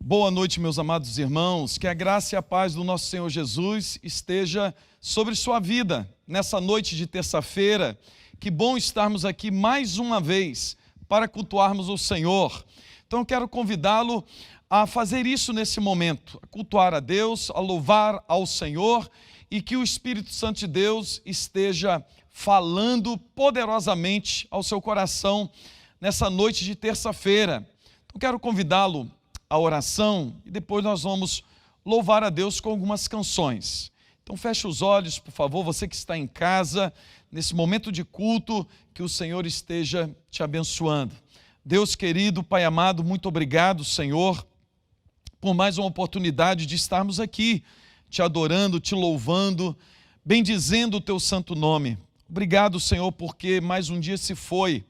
Boa noite, meus amados irmãos. Que a graça e a paz do nosso Senhor Jesus esteja sobre sua vida nessa noite de terça-feira. Que bom estarmos aqui mais uma vez para cultuarmos o Senhor. Então eu quero convidá-lo a fazer isso nesse momento, a cultuar a Deus, a louvar ao Senhor, e que o Espírito Santo de Deus esteja falando poderosamente ao seu coração nessa noite de terça-feira. Então quero convidá-lo à oração e depois nós vamos louvar a Deus com algumas canções. Então feche os olhos, por favor, você que está em casa, nesse momento de culto, que o Senhor esteja te abençoando. Deus querido, Pai amado, muito obrigado, Senhor, por mais uma oportunidade de estarmos aqui, te adorando, te louvando, bendizendo o teu santo nome. Obrigado, Senhor, porque mais um dia se foi,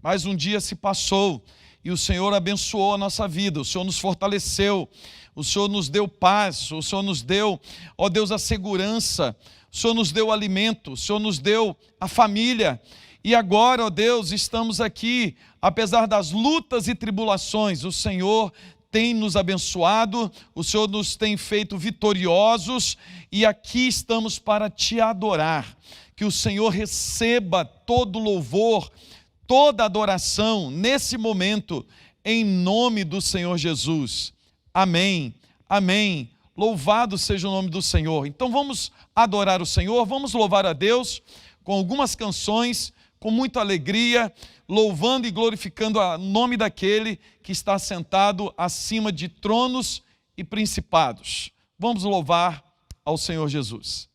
mais um dia se passou, e o Senhor abençoou a nossa vida, o Senhor nos fortaleceu, o Senhor nos deu paz, o Senhor nos deu, ó Deus, a segurança, o Senhor nos deu alimento, o Senhor nos deu a família. E agora, ó Deus, estamos aqui, apesar das lutas e tribulações, o Senhor tem nos abençoado, o Senhor nos tem feito vitoriosos, e aqui estamos para te adorar. Que o Senhor receba todo louvor, toda adoração nesse momento, em nome do Senhor Jesus. Amém, amém. Louvado seja o nome do Senhor. Então vamos adorar o Senhor, vamos louvar a Deus com algumas canções, com muita alegria, louvando e glorificando o nome daquele que está sentado acima de tronos e principados. Vamos louvar ao Senhor Jesus.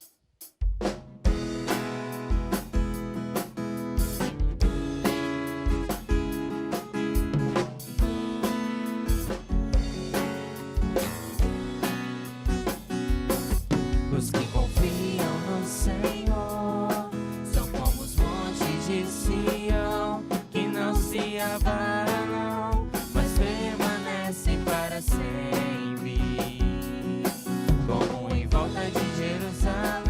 Os que confiam no Senhor são como os montes de Sião, que não se abalam, mas permanecem para sempre. Como em volta de Jerusalém,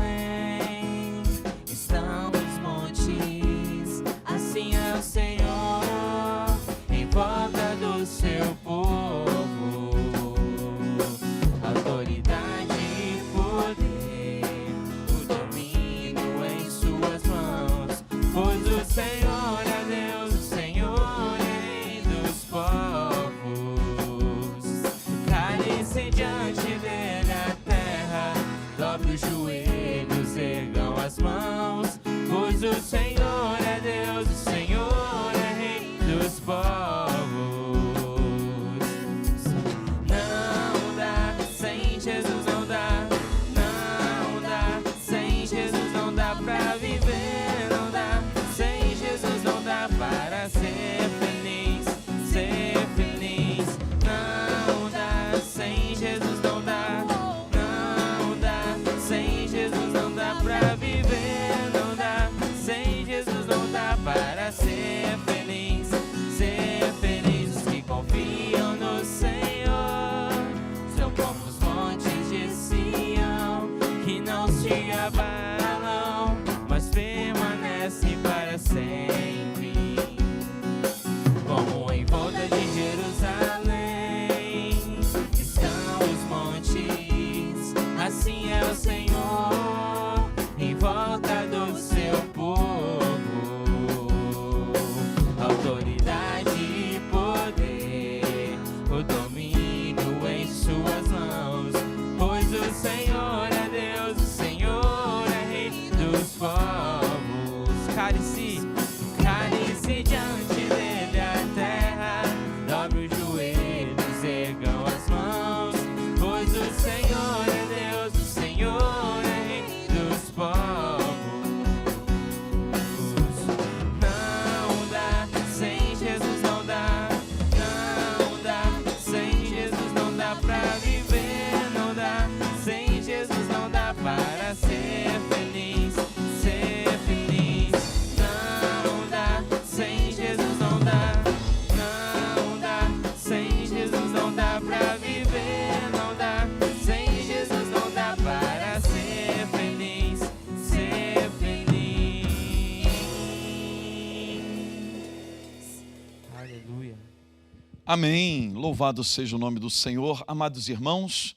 Amém. Louvado seja o nome do Senhor. Amados irmãos,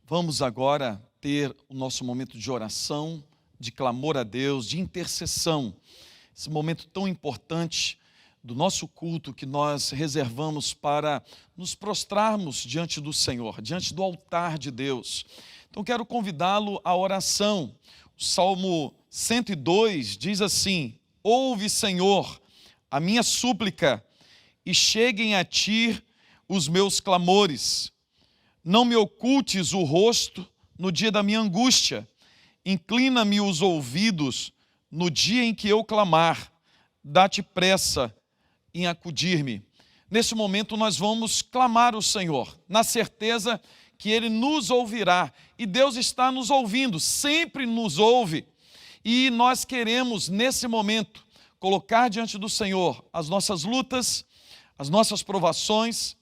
vamos agora ter o nosso momento de oração, de clamor a Deus, de intercessão. Esse momento tão importante do nosso culto que nós reservamos para nos prostrarmos diante do Senhor, diante do altar de Deus. Então quero convidá-lo à oração. O Salmo 102 diz assim: ouve, Senhor, a minha súplica, e cheguem a ti os meus clamores. Não me ocultes o rosto no dia da minha angústia. Inclina-me os ouvidos no dia em que eu clamar. Dá-te pressa em acudir-me. Nesse momento nós vamos clamar ao Senhor, na certeza que Ele nos ouvirá. E Deus está nos ouvindo, sempre nos ouve. E nós queremos, nesse momento, colocar diante do Senhor as nossas lutas, as nossas provações,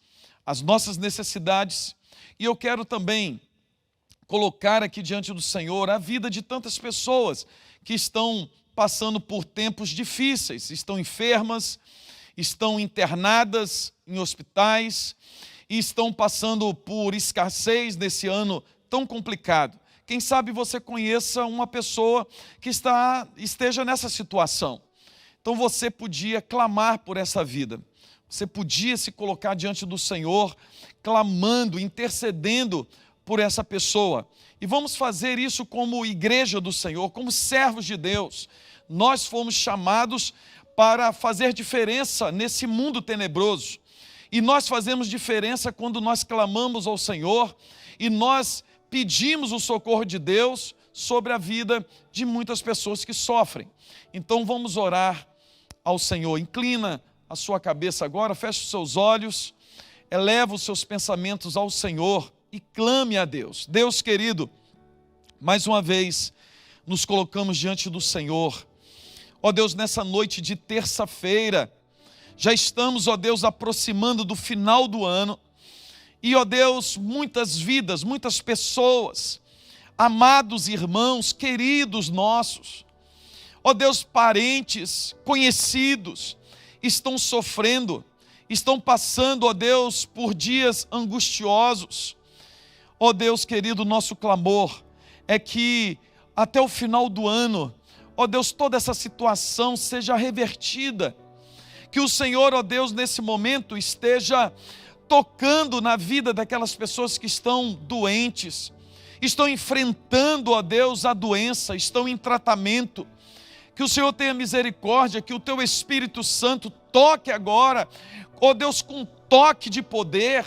as nossas necessidades. E eu quero também colocar aqui diante do Senhor a vida de tantas pessoas que estão passando por tempos difíceis, estão enfermas, estão internadas em hospitais e estão passando por escassez nesse ano tão complicado. Quem sabe você conheça uma pessoa que esteja nessa situação. Então você podia clamar por essa vida. Você podia se colocar diante do Senhor, clamando, intercedendo por essa pessoa. E vamos fazer isso como igreja do Senhor, como servos de Deus. Nós fomos chamados para fazer diferença nesse mundo tenebroso. E nós fazemos diferença quando nós clamamos ao Senhor e nós pedimos o socorro de Deus sobre a vida de muitas pessoas que sofrem. Então vamos orar ao Senhor. Inclina a sua cabeça agora, feche os seus olhos, eleva os seus pensamentos ao Senhor e clame a Deus. Deus querido, mais uma vez nos colocamos diante do Senhor. Ó Deus, nessa noite de terça-feira, já estamos, ó Deus, aproximando do final do ano. E, ó Deus, muitas vidas, muitas pessoas, amados irmãos, queridos nossos, ó Deus, parentes, conhecidos, estão sofrendo, estão passando, ó Deus, por dias angustiosos. Ó Deus querido, nosso clamor é que até o final do ano, ó Deus, toda essa situação seja revertida. Que o Senhor, ó Deus, nesse momento esteja tocando na vida daquelas pessoas que estão doentes, estão enfrentando, ó Deus, a doença, estão em tratamento. Que o Senhor tenha misericórdia, que o Teu Espírito Santo toque agora, ó Deus, com toque de poder,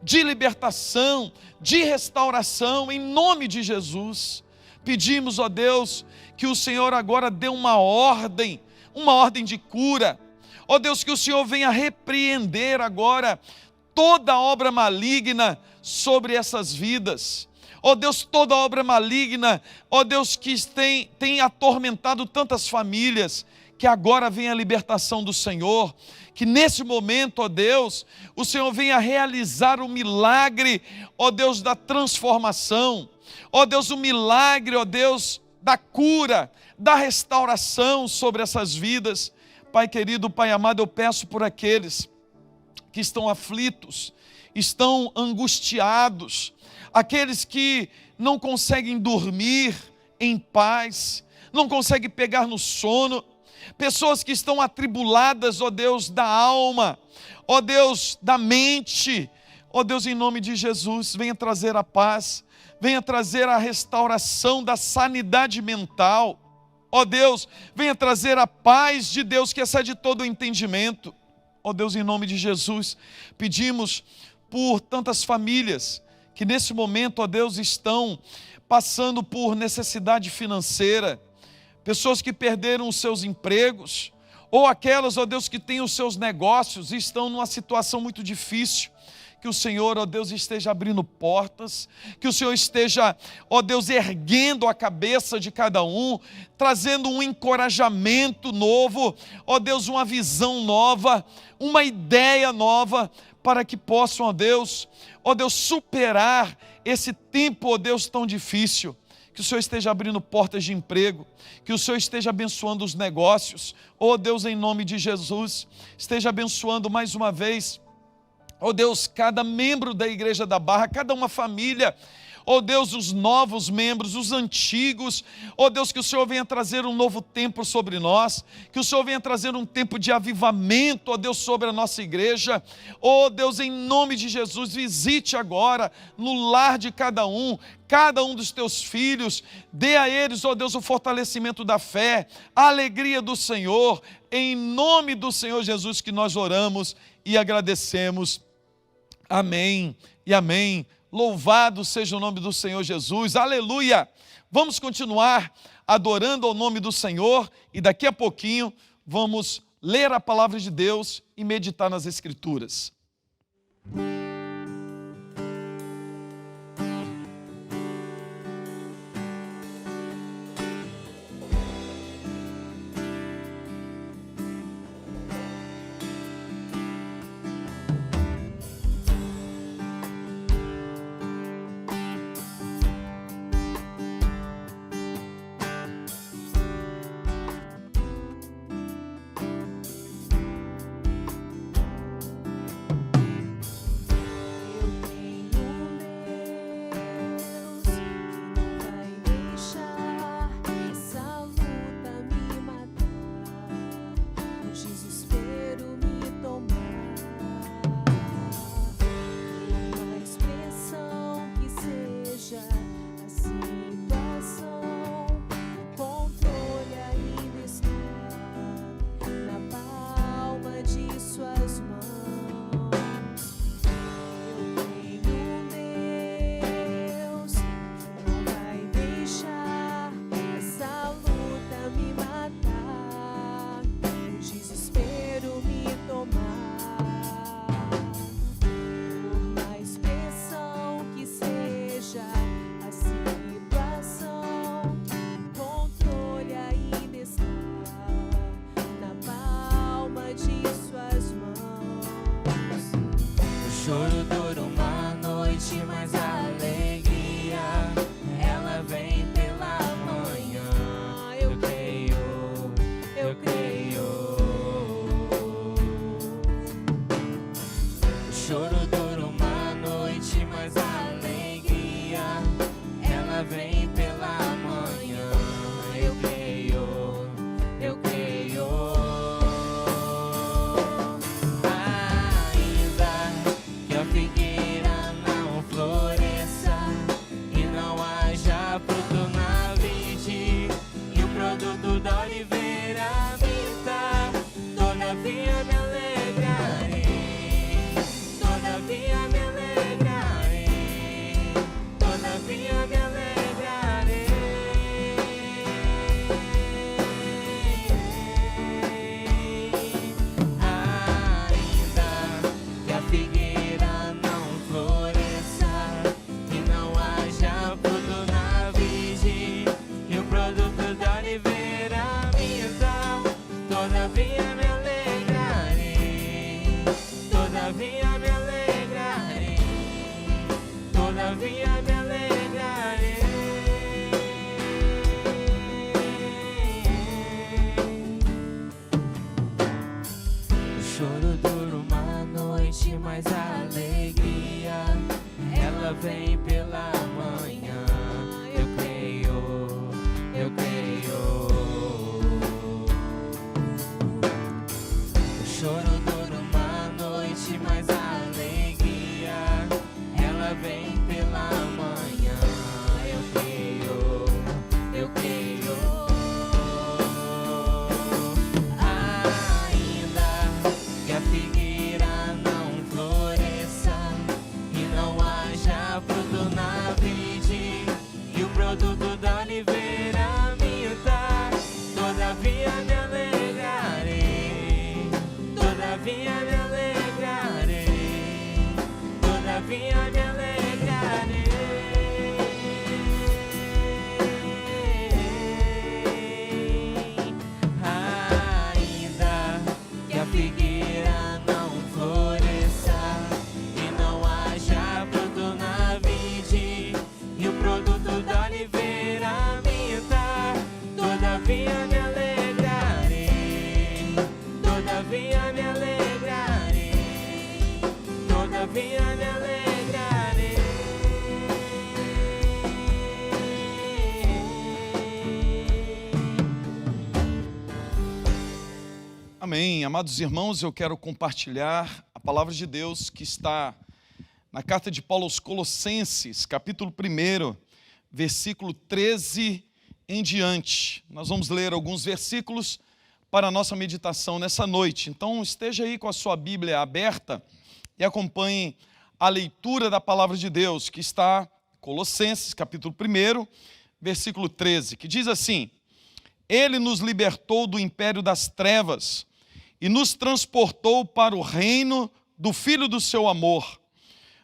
de libertação, de restauração, em nome de Jesus. Pedimos, ó Deus, que o Senhor agora dê uma ordem de cura. Ó Deus, que o Senhor venha repreender agora toda obra maligna sobre essas vidas. Ó Deus, toda obra maligna, ó Deus, que tem atormentado tantas famílias, que agora venha a libertação do Senhor, que nesse momento, ó Deus, o Senhor venha realizar o milagre, ó Deus, da transformação, ó Deus, o milagre, ó Deus, da cura, da restauração sobre essas vidas. Pai querido, Pai amado, eu peço por aqueles que estão aflitos, estão angustiados, aqueles que não conseguem dormir em paz, não conseguem pegar no sono, pessoas que estão atribuladas, ó Deus, da alma, ó Deus, da mente, ó Deus, em nome de Jesus, venha trazer a paz, venha trazer a restauração da sanidade mental, ó Deus, venha trazer a paz de Deus que excede todo o entendimento. Ó Deus, em nome de Jesus, pedimos por tantas famílias que nesse momento, ó Deus, estão passando por necessidade financeira, pessoas que perderam os seus empregos, ou aquelas, ó Deus, que têm os seus negócios e estão numa situação muito difícil. Que o Senhor, ó Deus, esteja abrindo portas, que o Senhor esteja, ó Deus, erguendo a cabeça de cada um, trazendo um encorajamento novo, ó Deus, uma visão nova, uma ideia nova, para que possam, ó Deus, superar esse tempo, ó Deus, tão difícil. Que o Senhor esteja abrindo portas de emprego, que o Senhor esteja abençoando os negócios, ó Deus, em nome de Jesus, esteja abençoando mais uma vez ó Deus, cada membro da Igreja da Barra, cada uma família, ó Deus, os novos membros, os antigos, ó Deus, que o Senhor venha trazer um novo tempo sobre nós, que o Senhor venha trazer um tempo de avivamento, ó Deus, sobre a nossa igreja, ó Deus, em nome de Jesus, visite agora no lar de cada um dos teus filhos, dê a eles, ó Deus, o fortalecimento da fé, a alegria do Senhor, em nome do Senhor Jesus que nós oramos e agradecemos, amém e amém. Louvado seja o nome do Senhor Jesus, aleluia! Vamos continuar adorando ao nome do Senhor e daqui a pouquinho vamos ler a palavra de Deus e meditar nas Escrituras. choro dura uma noite, mas a alegria ela vem pela manhã. Eu creio, eu creio. O choro dura uma noite, mas a alegria ela vem pela manhã. Eu creio, eu creio. Da oliveira minta, todavia me alegrarei, todavia me alegrarei, todavia me alegrarei. Ainda que a figueira não floresça e não haja fruto na vide e o produto da oliveira todavia me alegrarei, todavia me alegrarei, todavia me alegrarei. O choro dura uma noite, mas a alegria ela vem pela manhã. Eu creio, eu creio. O choro dura uma noite, mas a alegria ela vem pela manhã. Eu creio, eu creio. Ainda que a figueira não floresça e não haja fruto na vide e o produto da oliveira minta, todavia me alegrarei, todavia me alegrarei, todavia me alegrarei. Amados irmãos, eu quero compartilhar a palavra de Deus que está na carta de Paulo aos Colossenses, capítulo 1, versículo 13 em diante. Nós vamos ler alguns versículos para a nossa meditação nessa noite. Então esteja aí com a sua Bíblia aberta e acompanhe a leitura da palavra de Deus, que está em Colossenses, capítulo 1, versículo 13, que diz assim: Ele nos libertou do império das trevas e nos transportou para o reino do Filho do seu amor,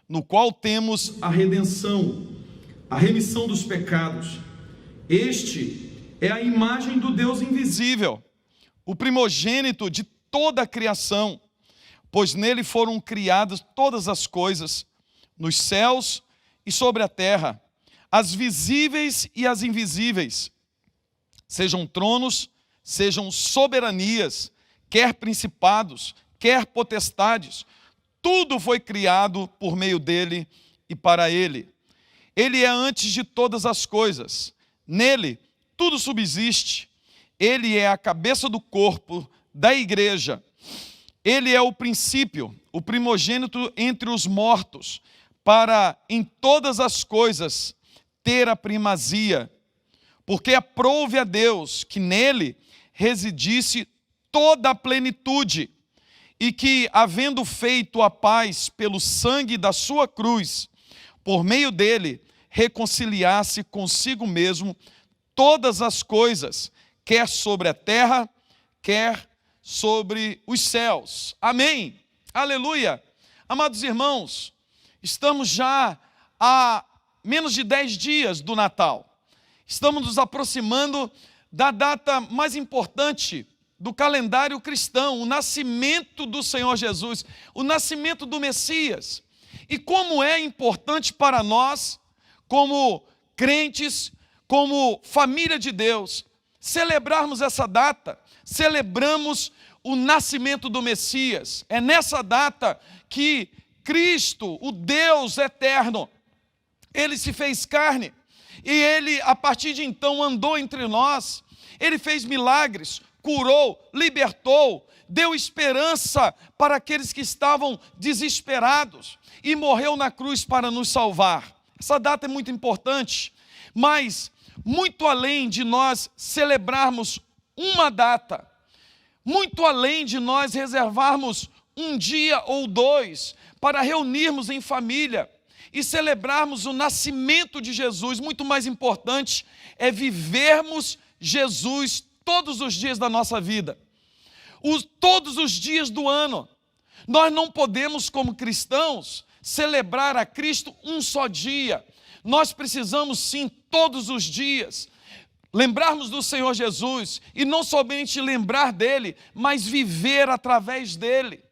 no qual temos a redenção, a remissão dos pecados. Este é a imagem do Deus invisível, o primogênito de toda a criação, pois nele foram criadas todas as coisas, nos céus e sobre a terra, as visíveis e as invisíveis, sejam tronos, sejam soberanias, quer principados, quer potestades, tudo foi criado por meio dele e para ele. Ele é antes de todas as coisas, nele tudo subsiste. Ele é a cabeça do corpo, da igreja. Ele é o princípio, o primogênito entre os mortos, para em todas as coisas ter a primazia, porque aprouve a Deus que nele residisse toda a plenitude, e que, havendo feito a paz pelo sangue da sua cruz, por meio dele, reconciliasse consigo mesmo todas as coisas, quer sobre a terra, quer sobre os céus. Amém. Aleluia. Amados irmãos, estamos já a menos de 10 dias do Natal. Estamos nos aproximando da data mais importante do calendário cristão, o nascimento do Senhor Jesus, o nascimento do Messias. E como é importante para nós, como crentes, como família de Deus, celebrarmos essa data. Celebramos o nascimento do Messias. É nessa data que Cristo, o Deus eterno, ele se fez carne. E ele, a partir de então, andou entre nós. Ele fez milagres, curou, libertou, deu esperança para aqueles que estavam desesperados e morreu na cruz para nos salvar. Essa data é muito importante, mas muito além de nós celebrarmos uma data, muito além de nós reservarmos um dia ou dois para reunirmos em família e celebrarmos o nascimento de Jesus, muito mais importante é vivermos Jesus todos os dias da nossa vida, todos os dias do ano. Nós não podemos, como cristãos, celebrar a Cristo um só dia. Nós precisamos sim, todos os dias, lembrarmos do Senhor Jesus, e não somente lembrar dele, mas viver através dele.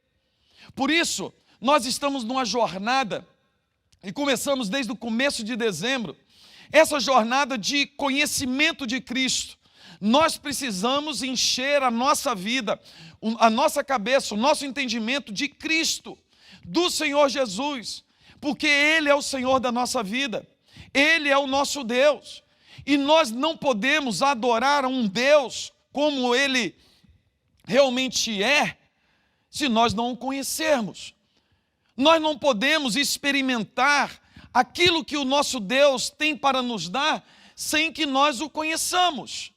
Por isso, nós estamos numa jornada, e começamos desde o começo de dezembro, essa jornada de conhecimento de Cristo. Nós precisamos encher a nossa vida, a nossa cabeça, o nosso entendimento de Cristo, do Senhor Jesus, porque Ele é o Senhor da nossa vida, Ele é o nosso Deus, e nós não podemos adorar a um Deus como Ele realmente é, se nós não o conhecermos. Nós não podemos experimentar aquilo que o nosso Deus tem para nos dar, sem que nós o conheçamos.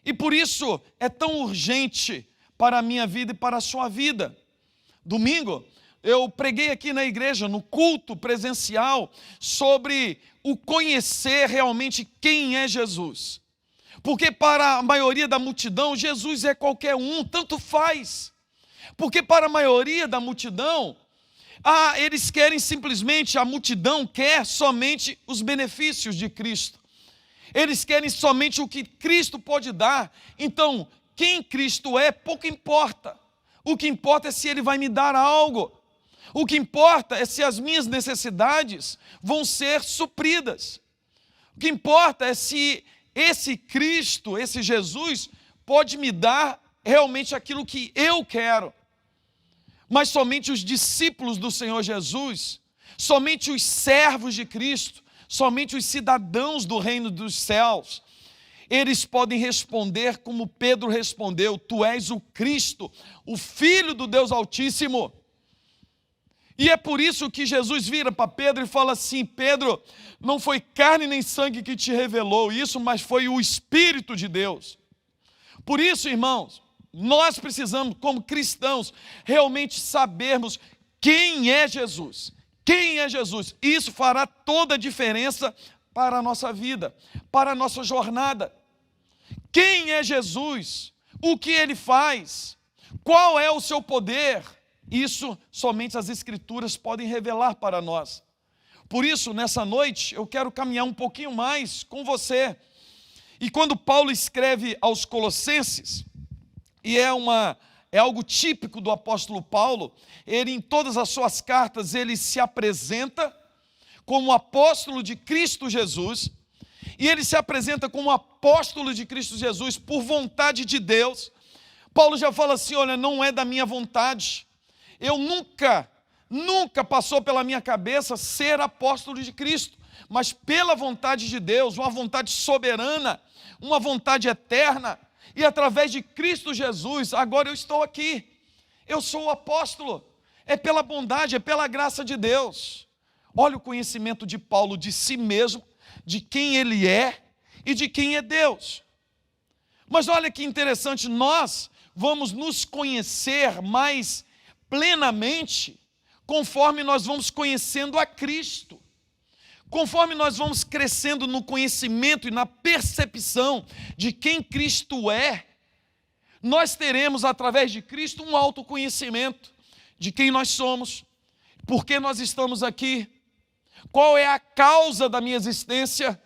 E por isso é tão urgente para a minha vida e para a sua vida. Domingo, eu preguei aqui na igreja, no culto presencial, sobre o conhecer realmente quem é Jesus. Porque para a maioria da multidão, Jesus é qualquer um, tanto faz. Porque para a maioria da multidão, eles querem simplesmente, a multidão quer somente os benefícios de Cristo. Eles querem somente o que Cristo pode dar. Então, quem Cristo é, pouco importa. O que importa é se Ele vai me dar algo. O que importa é se as minhas necessidades vão ser supridas. O que importa é se esse Cristo, esse Jesus, pode me dar realmente aquilo que eu quero. Mas somente os discípulos do Senhor Jesus, somente os servos de Cristo, somente os cidadãos do reino dos céus, eles podem responder como Pedro respondeu: tu és o Cristo, o Filho do Deus Altíssimo. E é por isso que Jesus vira para Pedro e fala assim: Pedro, não foi carne nem sangue que te revelou isso, mas foi o Espírito de Deus. Por isso, irmãos, nós precisamos, como cristãos, realmente sabermos quem é Jesus. Quem é Jesus? Isso fará toda a diferença para a nossa vida, para a nossa jornada. Quem é Jesus? O que Ele faz? Qual é o seu poder? Isso somente as Escrituras podem revelar para nós. Por isso, nessa noite, eu quero caminhar um pouquinho mais com você. E quando Paulo escreve aos Colossenses, e é algo típico do apóstolo Paulo, ele em todas as suas cartas, ele se apresenta como apóstolo de Cristo Jesus, e ele se apresenta como apóstolo de Cristo Jesus por vontade de Deus. Paulo já fala assim: olha, não é da minha vontade, eu nunca passou pela minha cabeça ser apóstolo de Cristo, mas pela vontade de Deus, uma vontade soberana, uma vontade eterna, e através de Cristo Jesus, agora eu estou aqui, eu sou o apóstolo, é pela bondade, é pela graça de Deus. Olha o conhecimento de Paulo de si mesmo, de quem ele é e de quem é Deus. Mas olha que interessante, nós vamos nos conhecer mais plenamente conforme nós vamos conhecendo a Cristo. Conforme nós vamos crescendo no conhecimento e na percepção de quem Cristo é, nós teremos através de Cristo um autoconhecimento de quem nós somos, por que nós estamos aqui, qual é a causa da minha existência,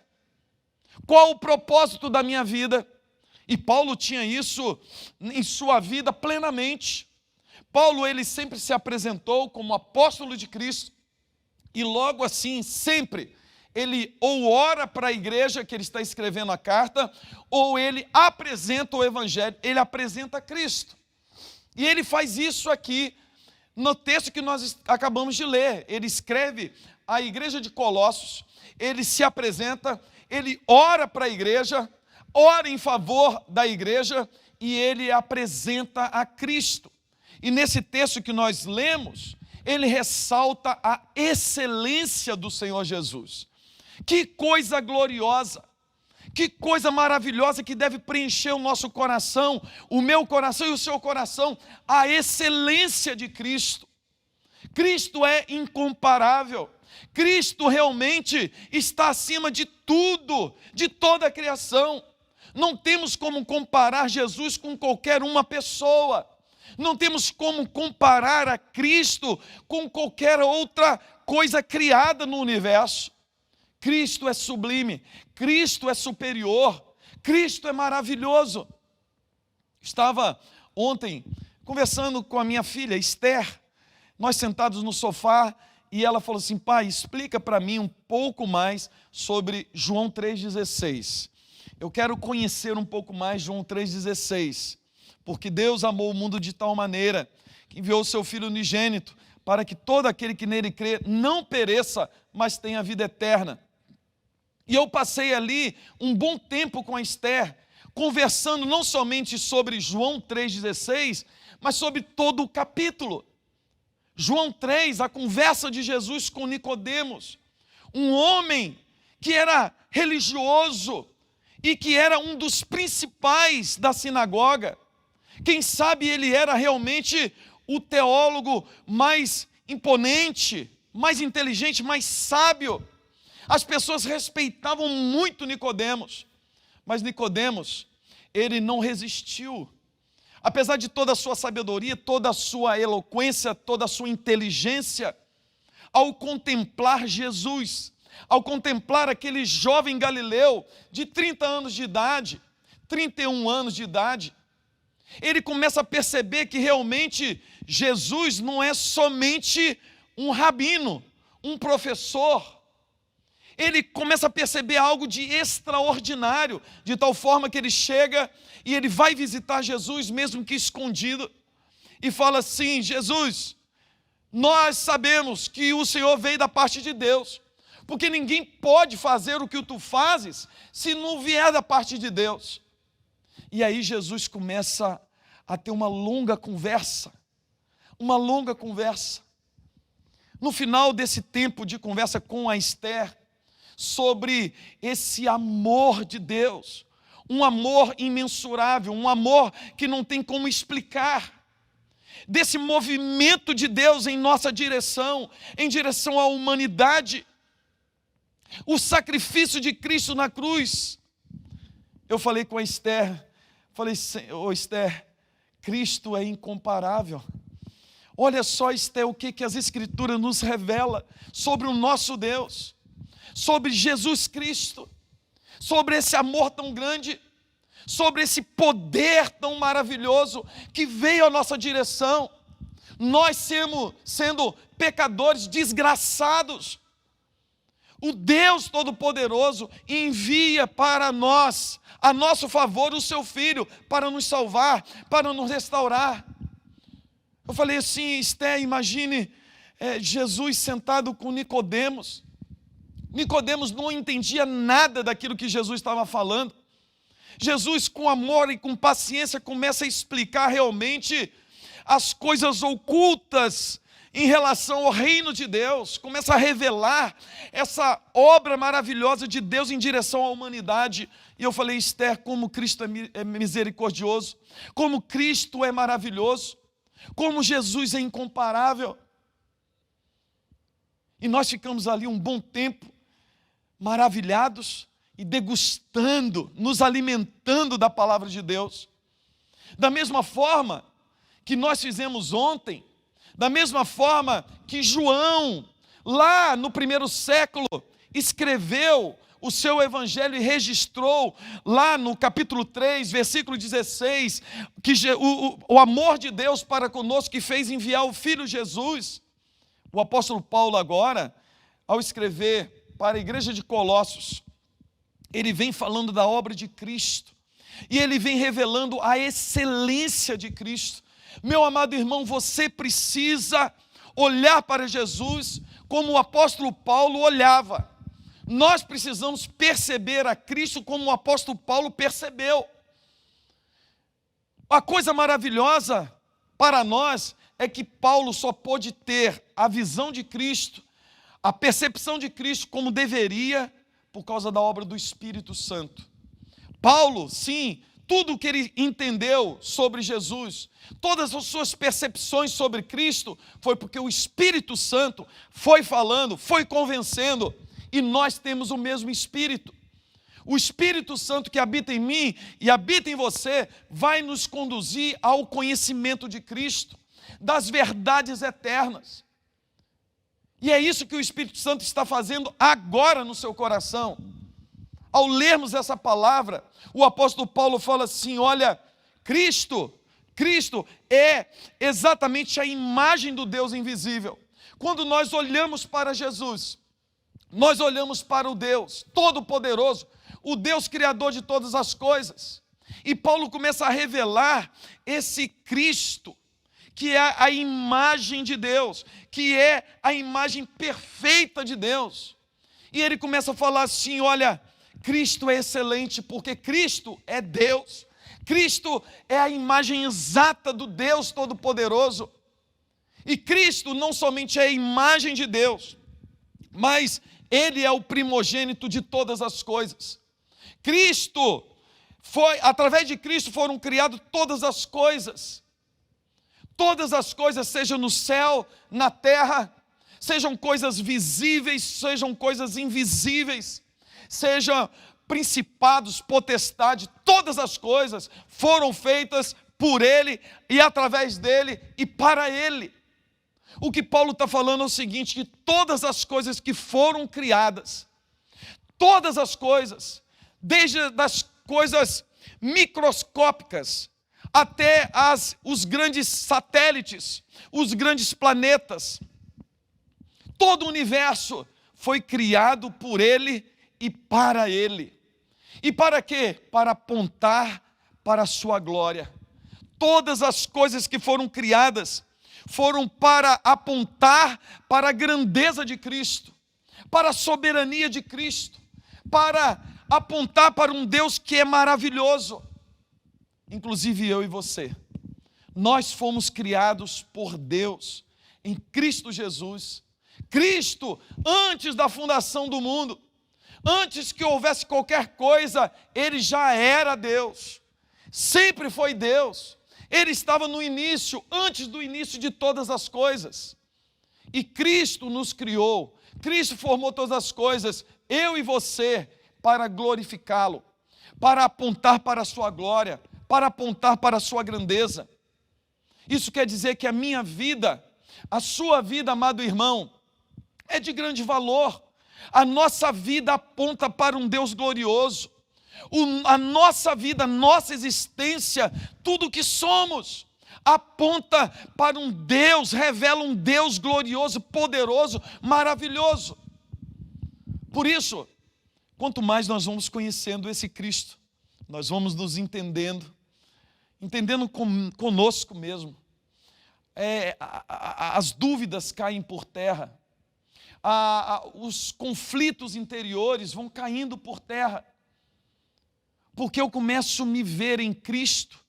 qual o propósito da minha vida. E Paulo tinha isso em sua vida plenamente. Paulo, ele sempre se apresentou como apóstolo de Cristo, e logo assim, sempre, ele ou ora para a igreja que ele está escrevendo a carta, ou ele apresenta o Evangelho, ele apresenta Cristo. E ele faz isso aqui, no texto que nós acabamos de ler. Ele escreve a igreja de Colossos, ele se apresenta, ele ora para a igreja, ora em favor da igreja, e ele apresenta a Cristo. E nesse texto que nós lemos, ele ressalta a excelência do Senhor Jesus. Que coisa gloriosa, que coisa maravilhosa que deve preencher o nosso coração, o meu coração e o seu coração, a excelência de Cristo. Cristo é incomparável, Cristo realmente está acima de tudo, de toda a criação. Não temos como comparar Jesus com qualquer uma pessoa. Não temos como comparar a Cristo com qualquer outra coisa criada no universo. Cristo é sublime, Cristo é superior, Cristo é maravilhoso. Estava ontem conversando com a minha filha, Esther, nós sentados no sofá, e ela falou assim: pai, explica para mim um pouco mais sobre João 3,16. Eu quero conhecer um pouco mais João 3,16. Porque Deus amou o mundo de tal maneira que enviou o seu Filho unigênito para que todo aquele que nele crê não pereça, mas tenha vida eterna. E eu passei ali um bom tempo com a Esther, conversando não somente sobre João 3,16, mas sobre todo o capítulo. João 3, a conversa de Jesus com Nicodemos, um homem que era religioso e que era um dos principais da sinagoga. Quem sabe ele era realmente o teólogo mais imponente, mais inteligente, mais sábio. As pessoas respeitavam muito Nicodemos, mas Nicodemos, ele não resistiu. Apesar de toda a sua sabedoria, toda a sua eloquência, toda a sua inteligência, ao contemplar Jesus, ao contemplar aquele jovem galileu de 30 anos de idade, 31 anos de idade, ele começa a perceber que realmente Jesus não é somente um rabino, um professor. Ele começa a perceber algo de extraordinário, de tal forma que ele chega e ele vai visitar Jesus, mesmo que escondido, e fala assim: Jesus, nós sabemos que o Senhor veio da parte de Deus, porque ninguém pode fazer o que tu fazes se não vier da parte de Deus. E aí Jesus começa a ter uma longa conversa. No final desse tempo de conversa com a Esther, sobre esse amor de Deus, um amor imensurável, um amor que não tem como explicar, desse movimento de Deus em nossa direção, em direção à humanidade, o sacrifício de Cristo na cruz. Eu falei com a Esther, ô Esther, Cristo é incomparável. Olha só, Esther, o que as Escrituras nos revelam sobre o nosso Deus, sobre Jesus Cristo, sobre esse amor tão grande, sobre esse poder tão maravilhoso que veio à nossa direção. Nós sendo pecadores desgraçados, o Deus Todo-Poderoso envia para nós, a nosso favor, o seu Filho, para nos salvar, para nos restaurar. Eu falei assim, Esther, imagine Jesus sentado com Nicodemos. Nicodemos não entendia nada daquilo que Jesus estava falando. Jesus, com amor e com paciência, começa a explicar realmente as coisas ocultas em relação ao reino de Deus, começa a revelar essa obra maravilhosa de Deus em direção à humanidade. E eu falei, Esther, como Cristo é misericordioso, como Cristo é maravilhoso, como Jesus é incomparável. E nós ficamos ali um bom tempo, maravilhados e degustando, nos alimentando da palavra de Deus. Da mesma forma que nós fizemos ontem, da mesma forma que João, lá no primeiro século, escreveu o seu evangelho e registrou lá no capítulo 3, versículo 16, que o amor de Deus para conosco que fez enviar o Filho Jesus. O apóstolo Paulo agora, ao escrever para a igreja de Colossos, ele vem falando da obra de Cristo, e ele vem revelando a excelência de Cristo. Meu amado irmão, você precisa olhar para Jesus como o apóstolo Paulo olhava. Nós precisamos perceber a Cristo como o apóstolo Paulo percebeu. A coisa maravilhosa para nós é que Paulo só pôde ter a visão de Cristo, a percepção de Cristo como deveria, por causa da obra do Espírito Santo. Paulo, sim, tudo o que ele entendeu sobre Jesus, todas as suas percepções sobre Cristo, foi porque o Espírito Santo foi falando, foi convencendo, e nós temos o mesmo Espírito. O Espírito Santo que habita em mim e habita em você, vai nos conduzir ao conhecimento de Cristo, das verdades eternas. E é isso que o Espírito Santo está fazendo agora no seu coração. Ao lermos essa palavra, o apóstolo Paulo fala assim, olha, Cristo é exatamente a imagem do Deus invisível. Quando nós olhamos para Jesus, nós olhamos para o Deus Todo-Poderoso, o Deus Criador de todas as coisas. E Paulo começa a revelar esse Cristo, que é a imagem de Deus, que é a imagem perfeita de Deus. E ele começa a falar assim, olha, Cristo é excelente, porque Cristo é Deus. Cristo é a imagem exata do Deus Todo-Poderoso. E Cristo não somente é a imagem de Deus, mas Ele é o primogênito de todas as coisas. Através de Cristo foram criadas todas as coisas. Todas as coisas, seja no céu, na terra, sejam coisas visíveis, sejam coisas invisíveis, sejam principados, potestade, todas as coisas foram feitas por Ele e através dEle e para Ele. O que Paulo está falando é o seguinte, que todas as coisas que foram criadas, todas as coisas, desde das coisas microscópicas até os grandes satélites, os grandes planetas, todo o universo foi criado por Ele e para Ele. E para quê? Para apontar para a sua glória. Todas as coisas que foram criadas foram para apontar para a grandeza de Cristo, para a soberania de Cristo, para apontar para um Deus que é maravilhoso. Inclusive eu e você, nós fomos criados por Deus em Cristo Jesus. Cristo, antes da fundação do mundo, antes que houvesse qualquer coisa, Ele já era Deus, sempre foi Deus. Ele estava no início, antes do início de todas as coisas. E Cristo nos criou, Cristo formou todas as coisas, eu e você, para glorificá-lo, para apontar para a sua glória, para apontar para a sua grandeza. Isso quer dizer que a minha vida, a sua vida, amado irmão, é de grande valor. A nossa vida aponta para um Deus glorioso. A nossa vida, a nossa existência, tudo o que somos, aponta para um Deus, revela um Deus glorioso, poderoso, maravilhoso. Por isso, quanto mais nós vamos conhecendo esse Cristo, nós vamos nos entendendo conosco mesmo. As dúvidas caem por terra, os conflitos interiores vão caindo por terra, porque eu começo a me ver em Cristo,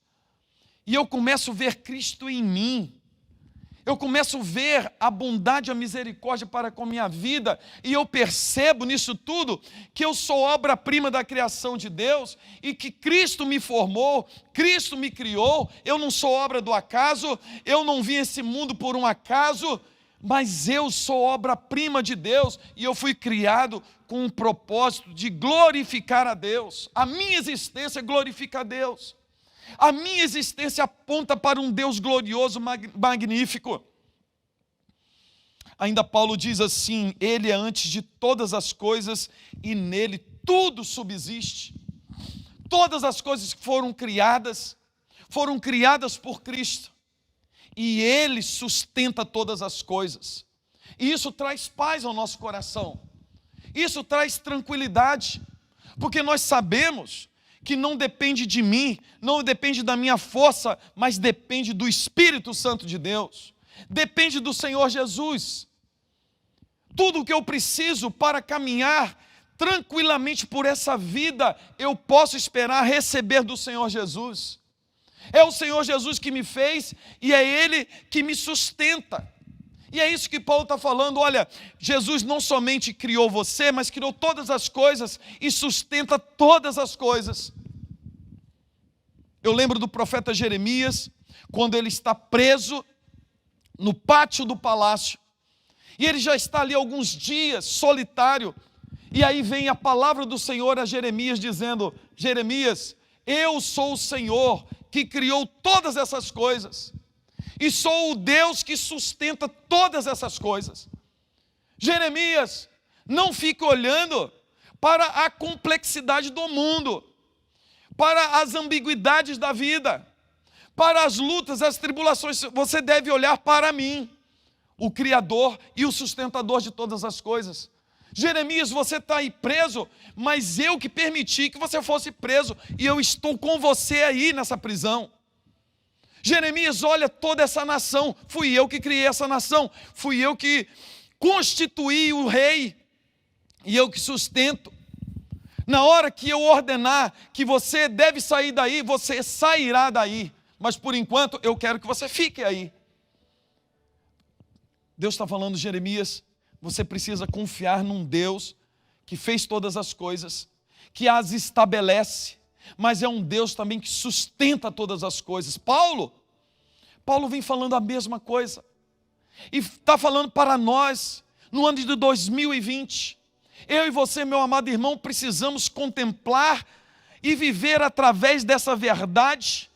e eu começo a ver Cristo em mim. Eu começo a ver a bondade e a misericórdia para com a minha vida, e eu percebo nisso tudo que eu sou obra-prima da criação de Deus, e que Cristo me formou, Cristo me criou. Eu não sou obra do acaso, eu não vim a esse mundo por um acaso, mas eu sou obra-prima de Deus, e eu fui criado com um propósito de glorificar a Deus. A minha existência glorifica a Deus. A minha existência aponta para um Deus glorioso, magnífico. Ainda Paulo diz assim: Ele é antes de todas as coisas e nele tudo subsiste. Todas as coisas que foram criadas por Cristo. E Ele sustenta todas as coisas. E isso traz paz ao nosso coração. Isso traz tranquilidade. Porque nós sabemos que não depende de mim, não depende da minha força, mas depende do Espírito Santo de Deus. Depende do Senhor Jesus. Tudo o que eu preciso para caminhar tranquilamente por essa vida, eu posso esperar receber do Senhor Jesus. É o Senhor Jesus que me fez e é Ele que me sustenta. E é isso que Paulo está falando. Olha, Jesus não somente criou você, mas criou todas as coisas e sustenta todas as coisas. Eu lembro do profeta Jeremias, quando ele está preso no pátio do palácio, e ele já está ali alguns dias, solitário, e aí vem a palavra do Senhor a Jeremias dizendo: Jeremias, eu sou o Senhor que criou todas essas coisas, e sou o Deus que sustenta todas essas coisas. Jeremias, não fique olhando para a complexidade do mundo, para as ambiguidades da vida, para as lutas, as tribulações. Você deve olhar para mim, o Criador e o sustentador de todas as coisas. Jeremias, você está aí preso, mas eu que permiti que você fosse preso, e eu estou com você aí nessa prisão. Jeremias, olha toda essa nação, fui eu que criei essa nação, fui eu que constituí o rei, e eu que sustento. Na hora que eu ordenar que você deve sair daí, você sairá daí, mas por enquanto eu quero que você fique aí. Deus está falando: Jeremias, você precisa confiar num Deus que fez todas as coisas, que as estabelece, mas é um Deus também que sustenta todas as coisas. Paulo vem falando a mesma coisa, e está falando para nós, no ano de 2020, eu e você, meu amado irmão, precisamos contemplar e viver através dessa verdade,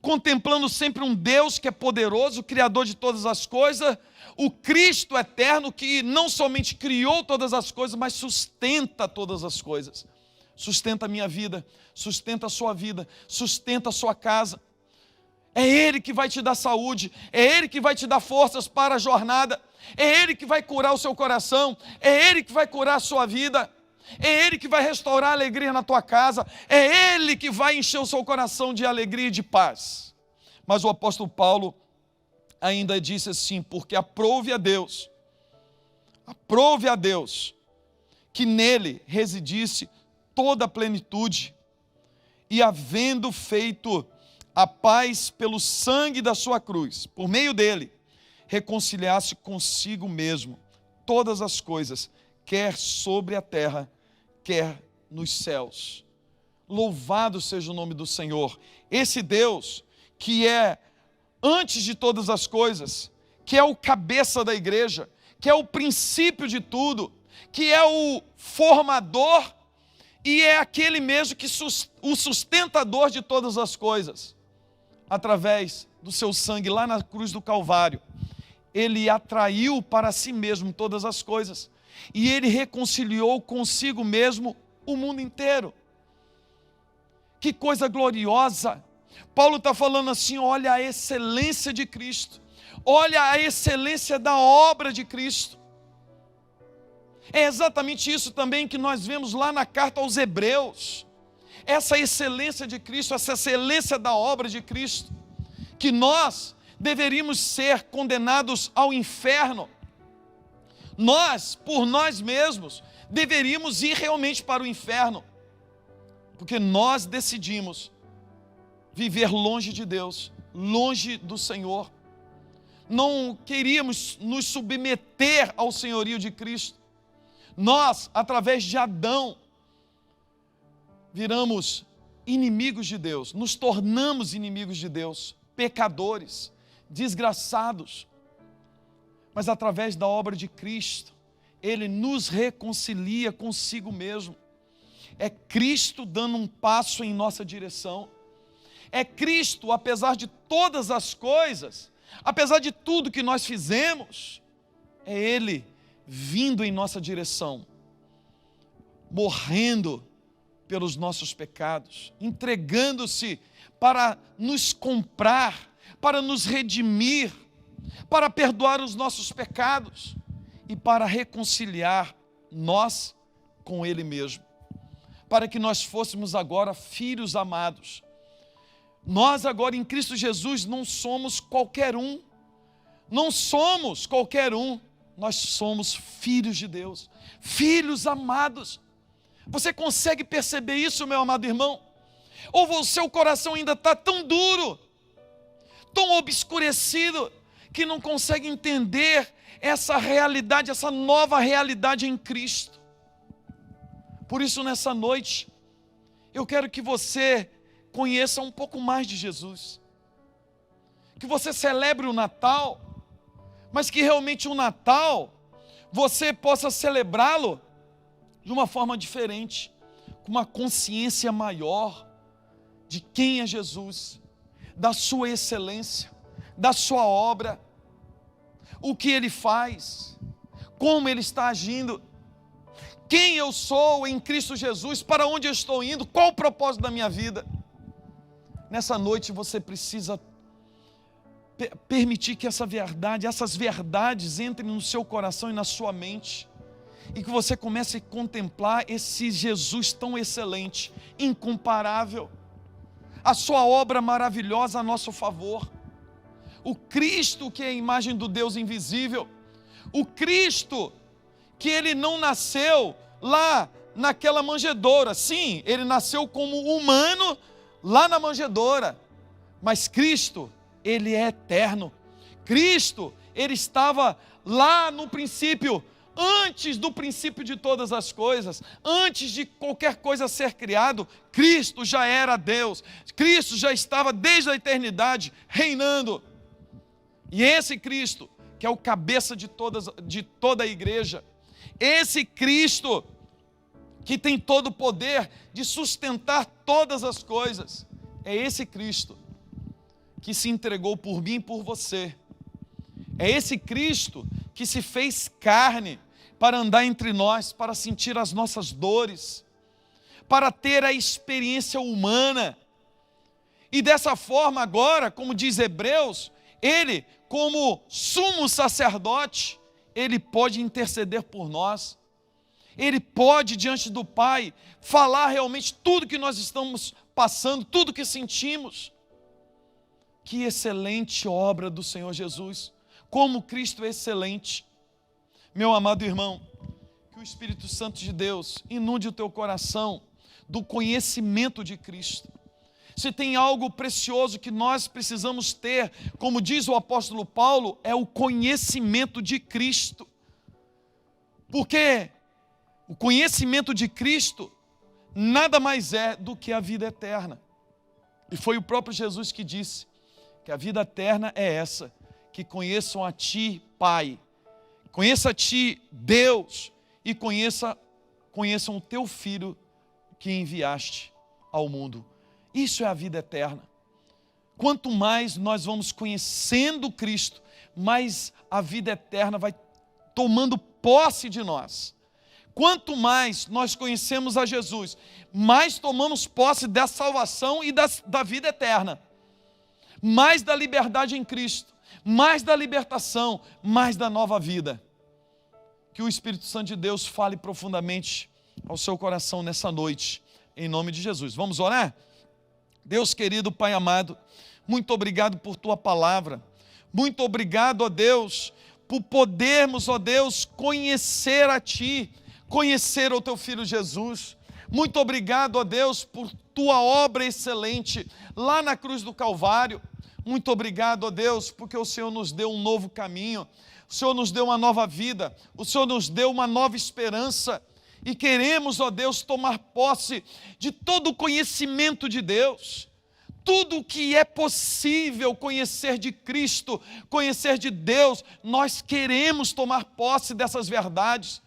contemplando sempre um Deus que é poderoso, o Criador de todas as coisas, o Cristo eterno que não somente criou todas as coisas, mas sustenta todas as coisas. Sustenta a minha vida, sustenta a sua vida, sustenta a sua casa. É Ele que vai te dar saúde, é Ele que vai te dar forças para a jornada, é Ele que vai curar o seu coração, é Ele que vai curar a sua vida, é Ele que vai restaurar a alegria na tua casa, é Ele que vai encher o seu coração de alegria e de paz. Mas o apóstolo Paulo ainda disse assim: porque aprove a Deus que nele residisse toda a plenitude, e havendo feito a paz pelo sangue da sua cruz, por meio dele, reconciliasse consigo mesmo todas as coisas, quer sobre a terra, quer nos céus. Louvado seja o nome do Senhor. Esse Deus que é antes de todas as coisas, que é o cabeça da igreja, que é o princípio de tudo, que é o formador e é aquele mesmo que o sustentador de todas as coisas. Através do seu sangue lá na cruz do Calvário, ele atraiu para si mesmo todas as coisas e ele reconciliou consigo mesmo o mundo inteiro. Que coisa gloriosa! Paulo está falando assim, olha a excelência de Cristo, olha a excelência da obra de Cristo. É exatamente isso também que nós vemos lá na carta aos Hebreus, essa excelência de Cristo, essa excelência da obra de Cristo, que nós deveríamos ser condenados ao inferno, nós, por nós mesmos, deveríamos ir realmente para o inferno, porque nós decidimos viver longe de Deus, longe do Senhor. Não queríamos nos submeter ao senhorio de Cristo. Nós, através de Adão, viramos inimigos de Deus, nos tornamos inimigos de Deus, pecadores, desgraçados. Mas através da obra de Cristo, Ele nos reconcilia consigo mesmo. É Cristo dando um passo em nossa direção. É Cristo, apesar de todas as coisas, apesar de tudo que nós fizemos, é Ele vindo em nossa direção, morrendo pelos nossos pecados, entregando-se para nos comprar, para nos redimir, para perdoar os nossos pecados e para reconciliar nós com Ele mesmo, para que nós fôssemos agora filhos amados. Nós agora em Cristo Jesus não somos qualquer um, nós somos filhos de Deus, filhos amados. Você consegue perceber isso, meu amado irmão? Ou o seu coração ainda está tão duro, tão obscurecido, que não consegue entender essa realidade, essa nova realidade em Cristo. Por isso, nessa noite, eu quero que você conheça um pouco mais de Jesus, que você celebre o Natal, mas que realmente o Natal você possa celebrá-lo de uma forma diferente, com uma consciência maior de quem é Jesus, da sua excelência, da sua obra, o que Ele faz, como Ele está agindo, quem eu sou em Cristo Jesus, para onde eu estou indo, qual o propósito da minha vida. Nessa noite você precisa permitir que essas verdades entrem no seu coração e na sua mente, e que você comece a contemplar esse Jesus tão excelente, incomparável, a sua obra maravilhosa a nosso favor, o Cristo que é a imagem do Deus invisível, o Cristo que Ele não nasceu lá naquela manjedoura. Sim, Ele nasceu como humano lá na manjedoura, mas Cristo, Ele é eterno. Cristo, Ele estava lá no princípio, antes do princípio de todas as coisas, antes de qualquer coisa ser criado, Cristo já era Deus, Cristo já estava desde a eternidade reinando. E esse Cristo, que é o cabeça de toda a igreja, esse Cristo que tem todo o poder de sustentar todas as coisas, é esse Cristo que se entregou por mim e por você. É esse Cristo que se fez carne para andar entre nós, para sentir as nossas dores, para ter a experiência humana. E dessa forma agora, como diz Hebreus, Ele, como sumo sacerdote, Ele pode interceder por nós. Ele pode, diante do Pai, falar realmente tudo que nós estamos passando, tudo que sentimos. Que excelente obra do Senhor Jesus, como Cristo é excelente. Meu amado irmão, Que o Espírito Santo de Deus inunde o teu coração do conhecimento de Cristo. Se tem algo precioso que nós precisamos ter, como diz o apóstolo Paulo, é o conhecimento de Cristo. Porque o conhecimento de Cristo nada mais é do que a vida eterna. E foi o próprio Jesus que disse que a vida eterna é essa, que conheçam a Ti, Pai, conheça a Ti, Deus, e conheçam o Teu Filho que enviaste ao mundo. Isso é a vida eterna. Quanto mais nós vamos conhecendo Cristo, mais a vida eterna vai tomando posse de nós. Quanto mais nós conhecemos a Jesus, mais tomamos posse da salvação e da vida eterna. Mais da liberdade em Cristo, mais da libertação, mais da nova vida. Que o Espírito Santo de Deus fale profundamente ao seu coração nessa noite, em nome de Jesus. Vamos orar? Deus querido, Pai amado, muito obrigado por Tua palavra. Muito obrigado, ó Deus, por podermos, ó Deus, conhecer a Ti, conhecer o Teu Filho Jesus. Muito obrigado, ó Deus, por Tua obra excelente lá na cruz do Calvário. Muito obrigado, ó Deus, porque o Senhor nos deu um novo caminho, o Senhor nos deu uma nova vida, o Senhor nos deu uma nova esperança. E queremos, ó Deus, tomar posse de todo o conhecimento de Deus. Tudo o que é possível conhecer de Cristo, conhecer de Deus, nós queremos tomar posse dessas verdades.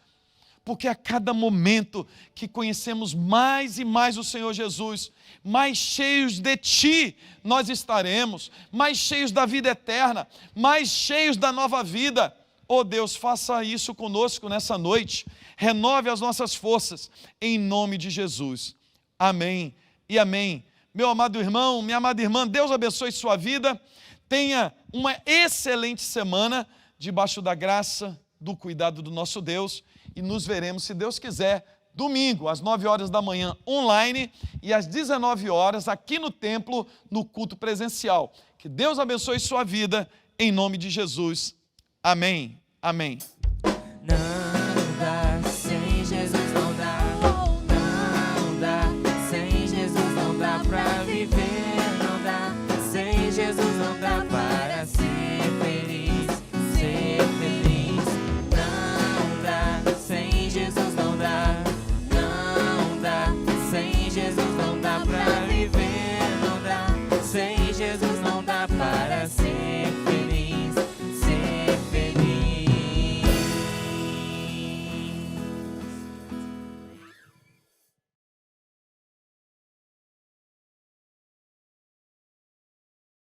Porque a cada momento que conhecemos mais e mais o Senhor Jesus, mais cheios de Ti nós estaremos, mais cheios da vida eterna, mais cheios da nova vida. Oh Deus, faça isso conosco nessa noite, renove as nossas forças, em nome de Jesus. Amém e amém. Meu amado irmão, minha amada irmã, Deus abençoe sua vida, tenha uma excelente semana, debaixo da graça, do cuidado do nosso Deus, e nos veremos, se Deus quiser, domingo, às 9 horas da manhã, online, e às 19 horas, aqui no templo, no culto presencial. Que Deus abençoe sua vida, em nome de Jesus. Amém. Amém.